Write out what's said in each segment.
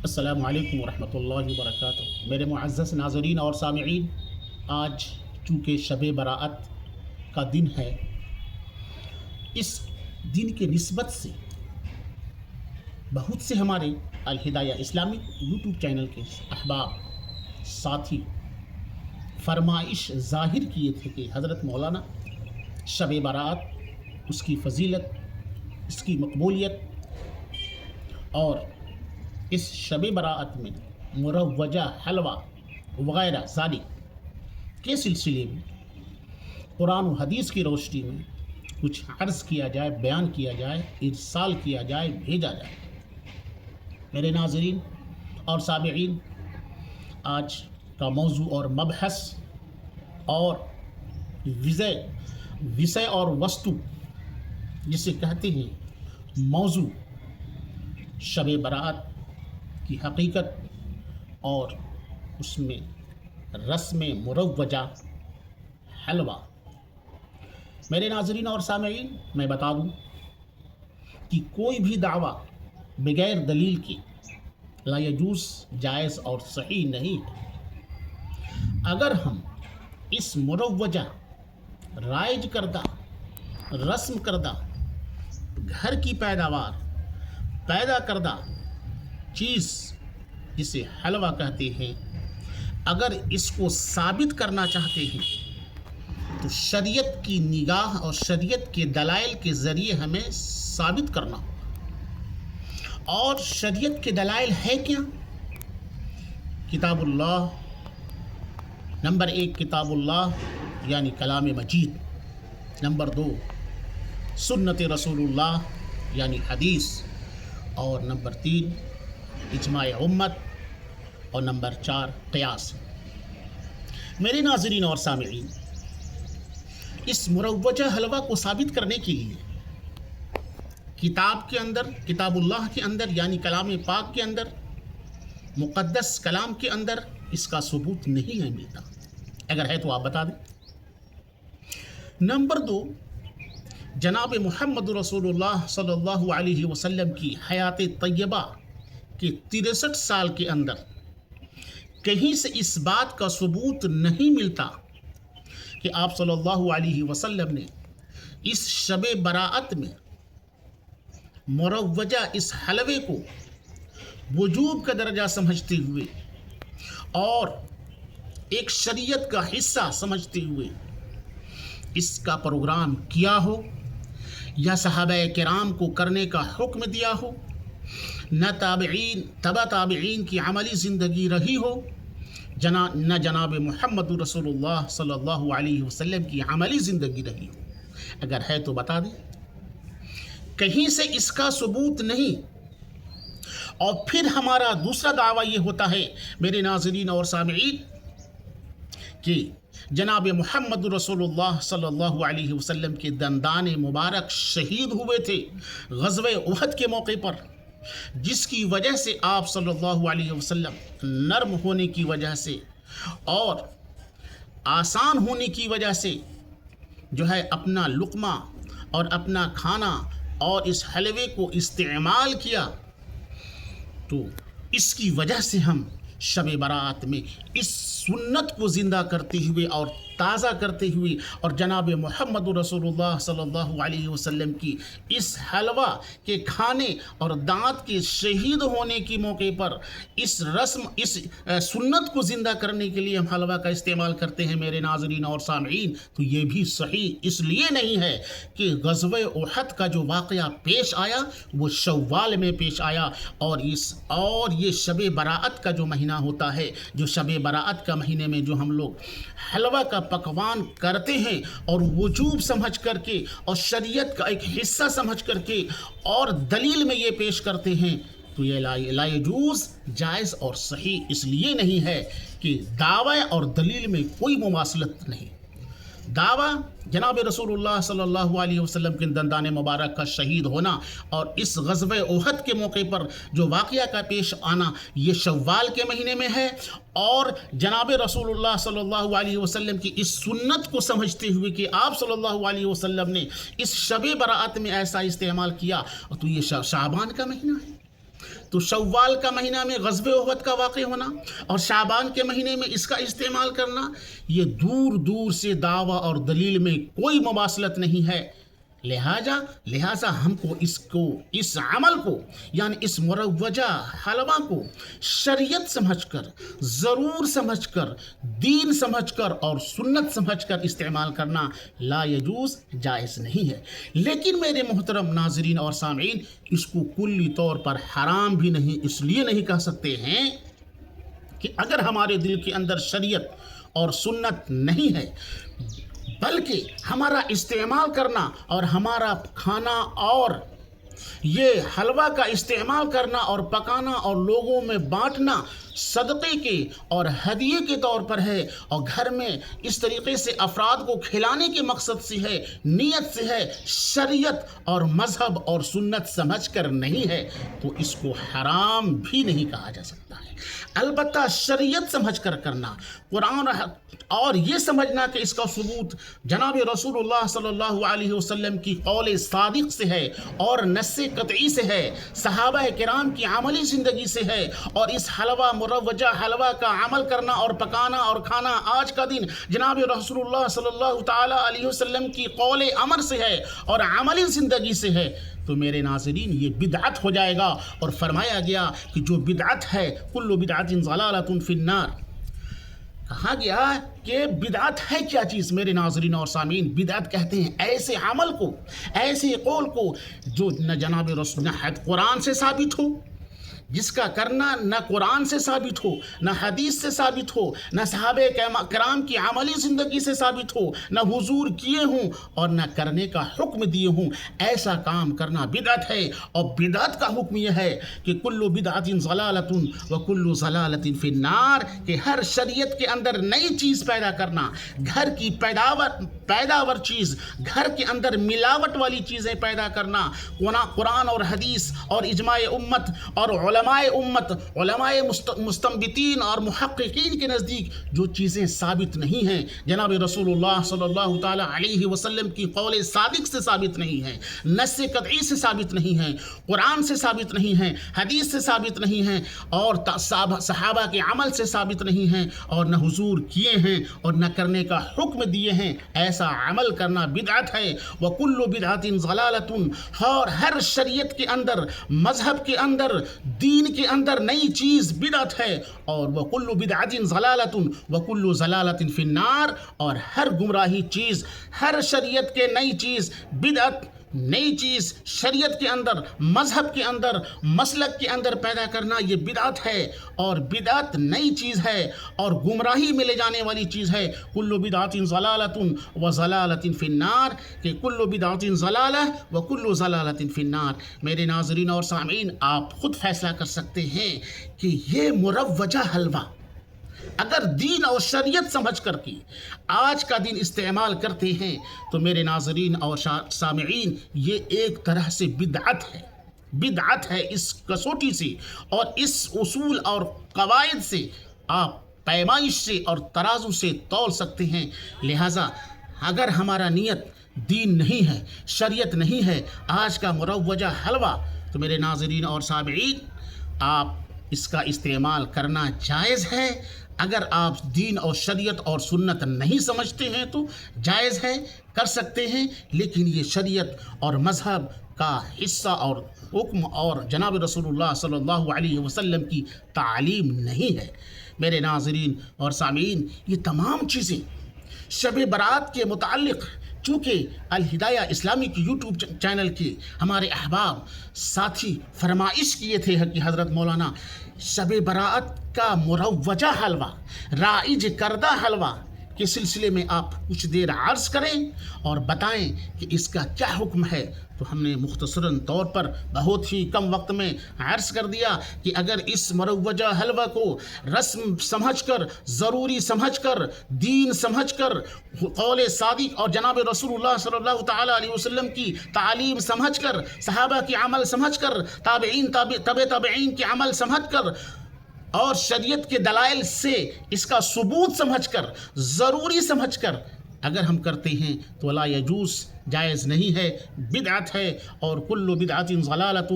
السلام علیکم ورحمۃ اللہ وبرکاتہ۔ میرے معزز ناظرین اور سامعین، آج چونکہ شب برأت کا دن ہے، اس دن کے نسبت سے بہت سے ہمارے الہدایہ اسلامک یوٹیوب چینل کے احباب ساتھی فرمائش ظاہر کیے تھے کہ حضرت مولانا شب برأت، اس کی فضیلت، اس کی مقبولیت اور اس شب برأت میں مروجہ حلوہ وغیرہ ذالک کے سلسلے میں قرآن و حدیث کی روشنی میں کچھ عرض کیا جائے، بیان کیا جائے، ارسال کیا جائے، بھیجا جائے۔ میرے ناظرین اور سامعین، آج کا موضوع اور مبحث اور وشے اور وستو جسے کہتے ہیں موضوع شب برأت کی حقیقت اور اس میں رسم مروجہ حلوہ۔ میرے ناظرین اور سامعین، میں بتا دوں کہ کوئی بھی دعویٰ بغیر دلیل کے لا یجوز، جائز اور صحیح نہیں ہے۔ اگر ہم اس مروجہ، رائج کردہ، رسم کردہ، گھر کی پیدا کردہ چیز جسے حلوہ کہتے ہیں، اگر اس کو ثابت کرنا چاہتے ہیں تو شریعت کی نگاہ اور شریعت کے دلائل کے ذریعے ہمیں ثابت کرنا ہوگا۔ اور شریعت کے دلائل ہے کیا؟ کتاب اللہ، نمبر 1 کتاب اللہ یعنی کلام مجید، نمبر 2 سنت رسول اللہ یعنی حدیث، اور نمبر 3 اجماع امت، اور نمبر 4 قیاس۔ میرے ناظرین اور سامعین، اس مروجہ حلوہ کو ثابت کرنے کے لیے کتاب کے اندر، کتاب اللہ کے اندر یعنی کلام پاک کے اندر، مقدس کلام کے اندر اس کا ثبوت نہیں ہے ملتا۔ اگر ہے تو آپ بتا دیں۔ نمبر 2، جناب محمد رسول اللہ صلی اللہ علیہ وسلم کی حیات طیبہ کے 63 سال کے اندر کہیں سے اس بات کا ثبوت نہیں ملتا کہ آپ صلی اللہ علیہ وسلم نے اس شب برأت میں مروجہ اس حلوے کو وجوب کا درجہ سمجھتے ہوئے اور ایک شریعت کا حصہ سمجھتے ہوئے اس کا پروگرام کیا ہو، یا صحابہ کرام کو کرنے کا حکم دیا ہو، نہ تبع تابعین کی عملی زندگی رہی ہو، نہ جناب محمد رسول اللہ صلی اللہ علیہ وسلم کی عملی زندگی رہی ہو۔ اگر ہے تو بتا دیں۔ کہیں سے اس کا ثبوت نہیں۔ اور پھر ہمارا دوسرا دعویٰ یہ ہوتا ہے میرے ناظرین اور سامعین کہ جناب محمد رسول اللہ صلی اللہ علیہ وسلم کے دندان مبارک شہید ہوئے تھے غزوہ احد کے موقع پر، جس کی وجہ سے آپ صلی اللہ علیہ وسلم نرم ہونے کی وجہ سے اور آسان ہونے کی وجہ سے جو ہے اپنا لقمہ اور اپنا کھانا اور اس حلوے کو استعمال کیا، تو اس کی وجہ سے ہم شب برأت میں اس سنت کو زندہ کرتے ہوئے اور تازہ کرتے ہوئے اور جناب محمد رسول اللہ صلی اللہ علیہ وسلم کی اس حلوہ کے کھانے اور دانت کے شہید ہونے کے موقع پر اس سنت کو زندہ کرنے کے لیے ہم حلوہ کا استعمال کرتے ہیں۔ میرے ناظرین اور سامعین، تو یہ بھی صحیح اس لیے نہیں ہے کہ غزوہ احد کا جو واقعہ پیش آیا وہ شوال میں پیش آیا، اور یہ شب برأت کا جو مہینہ ہوتا ہے، جو شب برأت کا مہینے میں جو ہم لوگ حلوہ کا پکوان کرتے ہیں اور وجوب سمجھ کر کے اور شریعت کا ایک حصہ سمجھ کر کے اور دلیل میں یہ پیش کرتے ہیں، تو یہ لا یجوز، جائز اور صحیح اس لیے نہیں ہے کہ دعوی اور دلیل میں کوئی مماثلت نہیں۔ دعویٰ جناب رسول اللہ صلی اللہ علیہ وسلم کے دندان مبارک کا شہید ہونا اور اس غزوہ احد کے موقع پر جو واقعہ کا پیش آنا یہ شوال کے مہینے میں ہے، اور جناب رسول اللہ صلی اللہ علیہ وسلم کی اس سنت کو سمجھتے ہوئے کہ آپ صلی اللہ علیہ وسلم نے اس شب برأت میں ایسا استعمال کیا، تو یہ شعبان کا مہینہ ہے۔ تو شوال کا مہینہ میں غزوہ احد کا واقع ہونا اور شعبان کے مہینے میں اس کا استعمال کرنا، یہ دور دور سے دعویٰ اور دلیل میں کوئی مماثلت نہیں ہے۔ لہٰذا ہم کو اس عمل کو یعنی اس مروجہ حلوہ کو شریعت سمجھ کر، ضرور سمجھ کر، دین سمجھ کر اور سنت سمجھ کر استعمال کرنا لا یجوز، جائز نہیں ہے۔ لیکن میرے محترم ناظرین اور سامعین، اس کو کلی طور پر حرام بھی نہیں اس لیے نہیں کہہ سکتے ہیں کہ اگر ہمارے دل کے اندر شریعت اور سنت نہیں ہے، بلکہ ہمارا استعمال کرنا اور ہمارا کھانا اور یہ حلوہ کا استعمال کرنا اور پکانا اور لوگوں میں بانٹنا صدقے کے اور ہدیے کے طور پر ہے، اور گھر میں اس طریقے سے افراد کو کھلانے کے مقصد سے ہے، نیت سے ہے، شریعت اور مذہب اور سنت سمجھ کر نہیں ہے، تو اس کو حرام بھی نہیں کہا جا سکتا ہے۔ البتہ شریعت سمجھ کر کرنا، قرآن اور یہ سمجھنا کہ اس کا ثبوت جناب رسول اللہ صلی اللہ علیہ وسلم کی قول صادق سے ہے اور نص قطعی سے ہے، صحابہ کرام کی عملی زندگی سے ہے، اور اس حلوہ مروجہ حلوہ کا عمل کرنا اور پکانا اور کھانا آج کا دن جناب رسول اللہ صلی اللہ تعالی علیہ وسلم کی قول امر سے ہے اور عملی زندگی سے ہے، تو میرے ناظرین یہ بدعت ہو جائے گا۔ اور فرمایا گیا کہ جو بدعت ہے کل بدعت ضلالۃ فی النار، کہا گیا کہ بدعت ہے کیا چیز میرے ناظرین اور سامعین؟ بدعت کہتے ہیں ایسے عمل کو، ایسے قول کو جو نہ جناب رسول نہ قرآن سے ثابت ہو، جس کا کرنا نہ قرآن سے ثابت ہو، نہ حدیث سے ثابت ہو، نہ صحابہ کرام کی عملی زندگی سے ثابت ہو، نہ حضور کیے ہوں اور نہ کرنے کا حکم دیے ہوں، ایسا کام کرنا بدعت ہے۔ اور بدعت کا حکم یہ ہے کہ کل بدعت ضلالۃ وکل ضلالۃ فی النار، کہ ہر شریعت کے اندر نئی چیز پیدا کرنا، گھر کی پیداور چیز، گھر کے اندر ملاوٹ والی چیزیں پیدا کرنا، قرآن اور حدیث اور اجماع امت اور علماء مستنبطین اور محققین کے نزدیک جو چیزیں ثابت نہیں ہیں، جناب رسول اللہ صلی اللہ تعالی علیہ وسلم کی قول صادق سے ثابت نہیں ہیں، نص قطعی سے ثابت نہیں ہیں، قرآن سے ثابت نہیں ہیں، حدیث سے ثابت نہیں ہیں، اور صحابہ کے عمل سے ثابت نہیں ہیں، اور نہ حضور کیے ہیں اور نہ کرنے کا حکم دیے ہیں، ایسا عمل کرنا بدعت ہے۔ وَكُلُّ بِدْعَةٍ ضَلَالَةٌ، اور ہر شریعت کے اندر، مذہب کے اندر، دین کے اندر نئی چیز بدعت ہے، اور وَكُلُّ بِدْعَةٍ ضَلَالَةٌ وَكُلُّ ضَلَالَةٍ فِي النَّارِ، اور ہر گمراہی چیز، ہر شریعت کے نئی چیز بدعت، نئی چیز شریعت کے اندر، مذہب کے اندر، مسلک کے اندر پیدا کرنا یہ بدعت ہے، اور بدعت نئی چیز ہے اور گمراہی میں لے جانے والی چیز ہے۔ کل بدعت ضلالۃ و ضلالۃ فی النار، کہ کل بدعت ضلالہ و کل ضلالۃ فی النار۔ میرے ناظرین اور سامعین، آپ خود فیصلہ کر سکتے ہیں کہ یہ مروجہ حلوہ اگر دین اور شریعت سمجھ کر کے آج کا دن استعمال کرتے ہیں تو میرے ناظرین اور سامعین یہ ایک طرح سے بدعت ہے۔ اس کسوٹی سے اور اس اصول اور قواعد سے آپ پیمائش سے اور ترازو سے تول سکتے ہیں۔ لہٰذا اگر ہمارا نیت دین نہیں ہے، شریعت نہیں ہے، آج کا مروجہ حلوہ، تو میرے ناظرین اور سامعین آپ اس کا استعمال کرنا جائز ہے۔ اگر آپ دین اور شریعت اور سنت نہیں سمجھتے ہیں تو جائز ہے، کر سکتے ہیں، لیکن یہ شریعت اور مذہب کا حصہ اور حکم اور جناب رسول اللہ صلی اللہ علیہ وسلم کی تعلیم نہیں ہے۔ میرے ناظرین اور سامعین، یہ تمام چیزیں شب برات کے متعلق، چونکہ الہدایہ اسلامی کی یوٹیوب چینل کے ہمارے احباب ساتھی فرمائش کیے تھے کہ حضرت مولانا شب برات کا مروجہ حلوہ، رائج کردہ حلوہ کے سلسلے میں آپ کچھ دیر عرض کریں اور بتائیں کہ اس کا کیا حکم ہے۔ تو ہم نے مختصراً طور پر بہت ہی کم وقت میں عرض کر دیا کہ اگر اس مروجہ حلوہ کو رسم سمجھ کر، ضروری سمجھ کر، دین سمجھ کر، قول صادق اور جناب رسول اللہ صلی اللہ تعالیٰ علیہ وسلم کی تعلیم سمجھ کر، صحابہ کی عمل سمجھ کر، تابعین تابعین کے عمل سمجھ کر اور شریعت کے دلائل سے اس کا ثبوت سمجھ کر، ضروری سمجھ کر اگر ہم کرتے ہیں تو لا یجوز جائز نہیں ہے، بدعت ہے، اور کل بدعت ضلالت،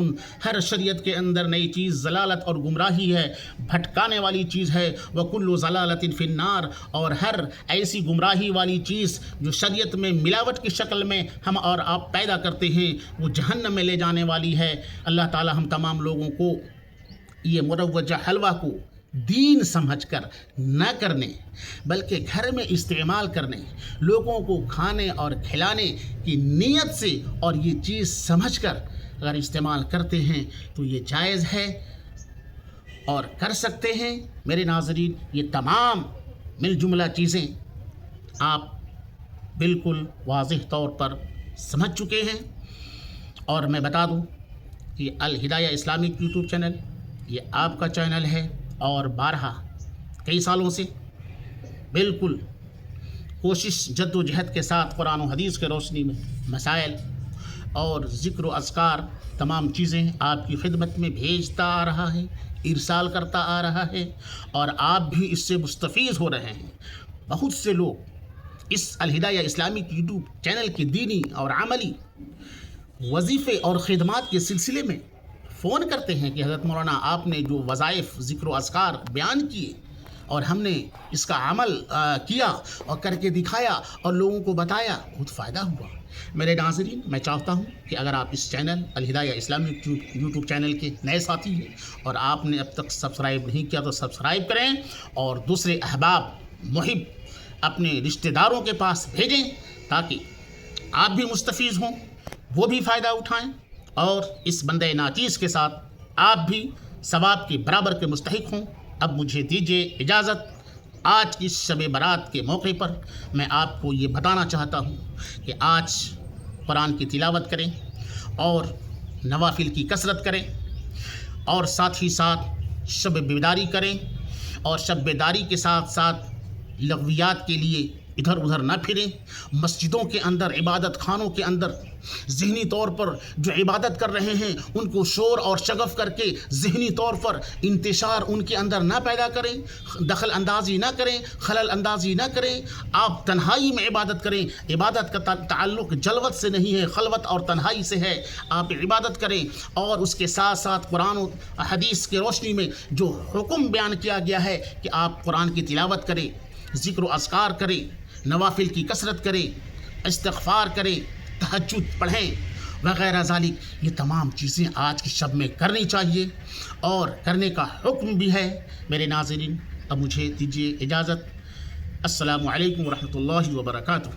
ہر شریعت کے اندر نئی چیز ضلالت اور گمراہی ہے، بھٹکانے والی چیز ہے، وکل ضلالت فی النار، اور ہر ایسی گمراہی والی چیز جو شریعت میں ملاوٹ کی شکل میں ہم اور آپ پیدا کرتے ہیں وہ جہنم میں لے جانے والی ہے۔ اللہ تعالی ہم تمام لوگوں کو یہ مروجہ حلوہ کو دین سمجھ کر نہ کرنے بلکہ گھر میں استعمال کرنے، لوگوں کو کھانے اور کھلانے کی نیت سے اور یہ چیز سمجھ کر اگر استعمال کرتے ہیں تو یہ جائز ہے اور کر سکتے ہیں۔ میرے ناظرین، یہ تمام مل جملہ چیزیں آپ بالکل واضح طور پر سمجھ چکے ہیں، اور میں بتا دوں کہ الہدایہ اسلامک یوٹیوب چینل یہ آپ کا چینل ہے، اور بارہا کئی سالوں سے بالکل کوشش جد و جہد کے ساتھ قرآن و حدیث کے روشنی میں مسائل اور ذکر و اذکار تمام چیزیں آپ کی خدمت میں بھیجتا آ رہا ہے، ارسال کرتا آ رہا ہے، اور آپ بھی اس سے مستفیض ہو رہے ہیں۔ بہت سے لوگ اس الہدایہ اسلامک یوٹیوب چینل کے دینی اور عملی وظیفے اور خدمات کے سلسلے میں فون کرتے ہیں کہ حضرت مولانا آپ نے جو وظائف ذکر و اذکار بیان کیے اور ہم نے اس کا عمل کیا اور کر کے دکھایا اور لوگوں کو بتایا، بہت فائدہ ہوا۔ میرے ناظرین، میں چاہتا ہوں کہ اگر آپ اس چینل الہدایہ اسلامک یوٹیوب چینل کے نئے ساتھی ہیں اور آپ نے اب تک سبسکرائب نہیں کیا تو سبسکرائب کریں، اور دوسرے احباب محب اپنے رشتہ داروں کے پاس بھیجیں تاکہ آپ بھی مستفیض ہوں، وہ بھی فائدہ اٹھائیں، اور اس بندہ ناچیز کے ساتھ آپ بھی ثواب کے برابر کے مستحق ہوں۔ اب مجھے دیجیے اجازت۔ آج اس شب برات کے موقع پر میں آپ کو یہ بتانا چاہتا ہوں کہ آج قرآن کی تلاوت کریں اور نوافل کی کثرت کریں، اور ساتھ ہی ساتھ شب بیداری کریں، اور شب بیداری کے ساتھ ساتھ لغویات کے لیے ادھر ادھر نہ پھریں۔ مسجدوں کے اندر، عبادت خانوں کے اندر ذہنی طور پر جو عبادت کر رہے ہیں ان کو شور اور شغف کر کے ذہنی طور پر انتشار ان کے اندر نہ پیدا کریں، دخل اندازی نہ کریں، خلل اندازی نہ کریں۔ آپ تنہائی میں عبادت کریں۔ عبادت کا تعلق جلوت سے نہیں ہے، خلوت اور تنہائی سے ہے۔ آپ عبادت کریں، اور اس کے ساتھ ساتھ قرآن و حدیث کی روشنی میں جو حکم بیان کیا گیا ہے کہ آپ قرآن کی تلاوت کریں، ذکر و اذکار کریں، نوافل کی کثرت کریں، استغفار کریں، تہجد پڑھیں وغیرہ ذالک، یہ تمام چیزیں آج کی شب میں کرنی چاہیے اور کرنے کا حکم بھی ہے۔ میرے ناظرین، اب مجھے دیجیے اجازت۔ السلام علیکم ورحمۃ اللہ وبرکاتہ۔